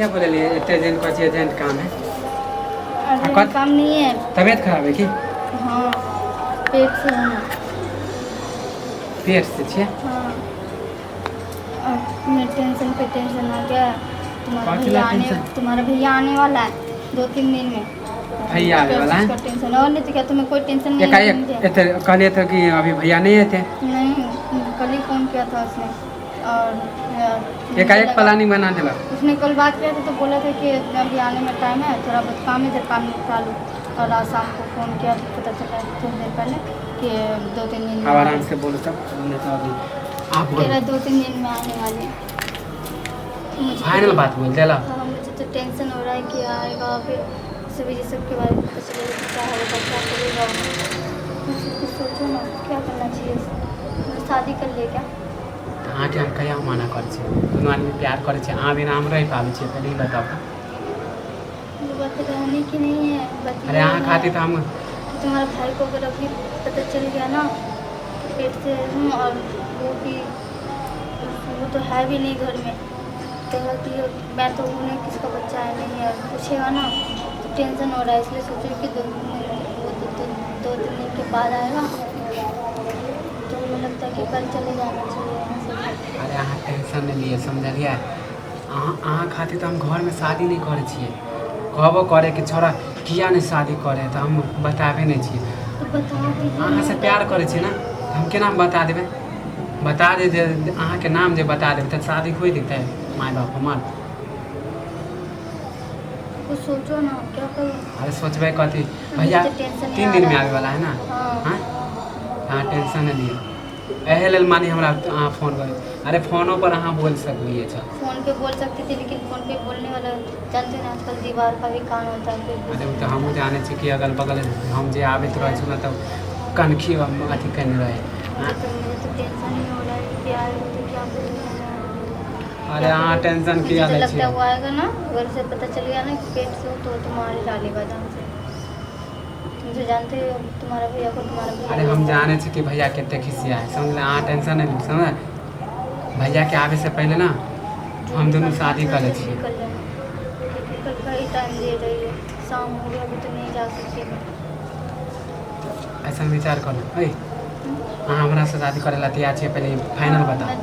क्या बोले लिए एजेंट का एजेंट काम है अर्जेंट काम नहीं है। तबीयत खराब है कि हाँ पेट से है ना। पेट से छे हाँ मैं टेंशन पे टेंशन आ गया। तुम्हारा भैया आने वाला है 2-3 दिन में। भैया आने वाला है टेंशन और नहीं तो क्या तुम्हें कोई टेंशन नहीं एकाएक कहले थे कि अभी भैया नहीं आते नहीं कल ही फ़ोन किया था उसने और एकाएक प्लानिंग बना दिला। उसने कल बात किया था तो बोला था कि अभी आने में टाइम है थोड़ा बहुत काम है जब काम निपटा लूँ। और आज शाम को फ़ोन किया तो पता चला थोड़ी देर पहले कि 2-3 दिन में आराम से बोलो तब अभी आप 2-3 दिन में आने वाले। फाइनल बात बोल देला। हाँ मुझे तो टेंशन हो रहा है कि आएगा फिर सभी ये सब के बारे में पता चलेगा क्या होगा क्या करेगा। कुछ सोचो ना क्या करना चाहिए। शादी कर ले क्या हाँ कि हम कहिया मना करे दोनों आदमी प्यार करे आ बिना हम रह पाबे पहले ही बताओ। बात रहने की नहीं है। अरे यहाँ खाती तो हम तुम्हारे भाई को अगर अभी पता चल गया ना पेट से हूँ और वो तो है भी नहीं घर में तो मैं तो उन्हें किसका बच्चा है नहीं है पूछेगा ना तो टेंशन हो रहा है इसलिए सोचे कि 2-3 दिन के बाद आएगा तो मुझे लगता है कि कल चले जाना चाहिए यहाँ से। अरे अहाँ टेंशन नहीं लिए समझलिए अहाँ खातिर तो हम घर में शादी नहीं करे छिए कहबो करे कि छोरा किया नहीं शादी करे तो हम बताबे नहीं छिए तो बताओ अहाँ से प्यार करे छिए ना हम केना बता देबे बता दे अहाँ के नाम जे बता देबे तो शादी हो देते माय बाप हमार। कुछ सोचो ना क्या करूँ। अरे सोचबे कथी भैया 3 दिन में आने वाला है ना। हाँ टेंशन नहीं लिए एहे लेल मानी हमरा अहाँ फोन करे अरे फोनो पर अहाँ बोल सकलिए छ फ़ोन पे बोल सकती थी लेकिन फ़ोन पे बोलने वाला जानते हैं आजकल दीवार का भी कान होता है। अरे तो हम जाने छी कि अगल बगल हम जे आबैत रहे छी ना तब कनखी अथी करने रहे। मुझे तो टेंशन ही हो रहा है कि आए तो क्या करूँ। अरे हाँ टेंशन किया मुझे लगता है वो आएगा ना अगर उसे पता चल गया ना कि पेट से तो तुम्हारे डालेगा जान से। मुझे जानते हो तुम्हारा भैया को तुम्हारा भैया। अरे हम जाने छी कि भैया कितने खिसिया है समझ ले हाँ टेंशन नहीं समझ भैया के आवे से पहले ना हम दोनों शादी कर ले छी। कल का ही टाइम दे रही है शाम हो गया अभी तो नहीं जा सकती। ऐसा विचार करो हाँ हमरा से शादी करे ला तैयार छे पहले फाइनल बता। मैं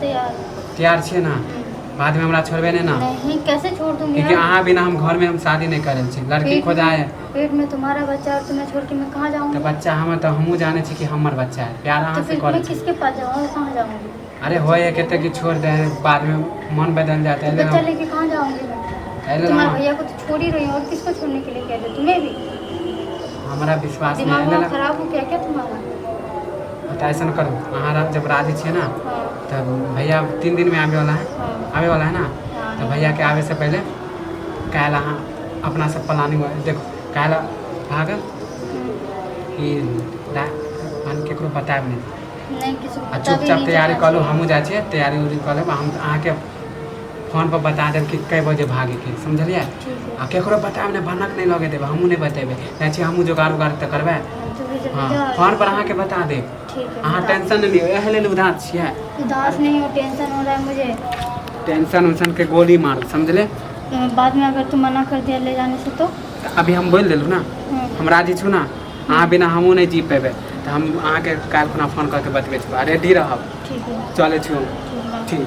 तैयार छे ना बाद में हमरा छोड़बे नहीं ना। नहीं कैसे छोड़ दूंगी क्योंकि अहाँ बिना हम घर में हम शादी नहीं करे छी लड़की खोजा है पेट में तुम्हारा बच्चा और तुम्हें छोड़ के मैं कहाँ जाऊँगी। तो बच्चा हम तो हमहू जाने छी कि हमर बच्चा है प्यार अहाँ से करे किसके पास जाऊँगी कहाँ जाऊँगी। अरे हो ये कहते कि छोड़ दे बाद में मन बदल जाता है बच्चा लेके कहाँ जाऊँगी मैं। तुम्हारे भैया को तो छोड़ ही रही हूँ और किसको छोड़ने के लिए कह दे तुम्हें भी हमारा विश्वास दिमाग खराब हो क्या तुम्हारा। तो ऐसा करो अहाँ जब राजी छे ना तब भैया 3 दिन में आवे वाला है ना तो भैया के आवे से पहले काल अहाँ अपना सब प्लानिंग देखो काल भागल कि केकरो बताएब नहीं चुपचाप तैयारी कर लो हमहूँ जाइ छियै तैयारी उरी कर लेब हम अहाँके फोन पर बता देब कि कई बजे भागेके समझलिए आ केकरो बताएब नहीं भनक नहीं लगे देबै हमहूँ नहीं बतेबै जाइ छी हमहूँ जोगाड़ उगाड़ तऽ करबै। हाँ फोन पर अहाँ के बता देब अहाँ टेंशन नहीं लियो एहे लेल उदास छियै। उदास नहीं हो टेंशन हो रहा है मुझे टेंशन उंशन के गोली मार समझले बाद में अगर तुम मना कर दिया ले जाने से तो अभी हम बोल दिलू ना हम राजी छू ना अहाँ बिना हमहूँ नहीं जी पेबै तो हम अहाँ के काल्हि खुना फोन करके बतबै छी रेडी रहब चले छी ठीक।